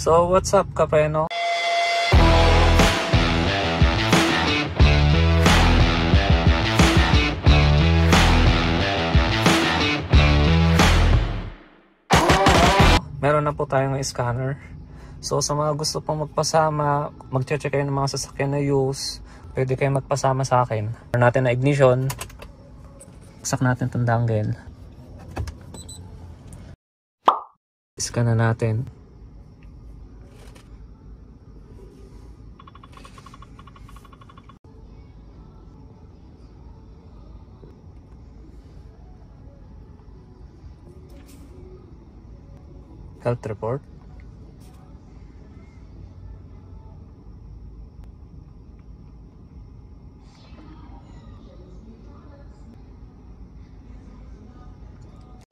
So what's up, kapreno? Meron na po tayong scanner. So sa mga gusto pong magpasama, mag-check kayo ng mga sasakyan na use, pwede kayo magpasama sa akin. Meron natin na ignition. Saksak natin itong dangle. Scan na natin. Health report.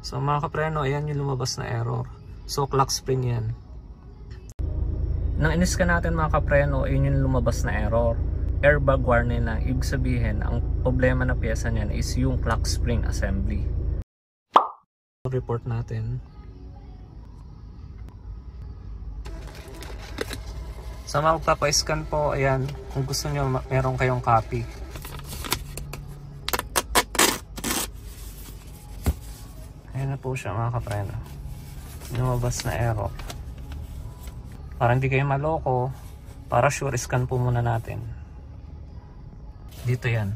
So mga kapreno, ayan yung lumabas na error. So clock spring yan. Nang in-scan natin mga kapreno, ayun yung lumabas na error. Airbag warning lang. Ibig sabihin, ang problema na pyesa niyan is yung clock spring assembly. Report natin. Sa mga magpapa-scan po, ayan, kung gusto nyo, meron kayong copy. Ayan na po siya mga kapreno. Lumabas na error. Para hindi kayo maloko, para sure, scan po muna natin. Dito yan.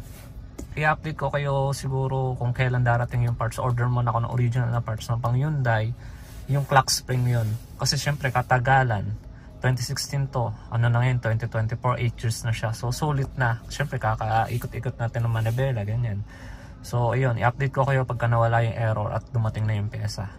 I-update ko kayo siguro kung kailan darating yung parts. Order mo na ako ng original na parts ng pang Hyundai. Yung clock spring yun. Kasi syempre katagalan. 2016 to, ano na ngayon, 2024, 8 years na siya. So sulit na. Syempre kakaikot-ikot natin ng manibela, ganyan. So ayun, i-update ko kayo pagka nawala yung error at dumating na yung pyesa.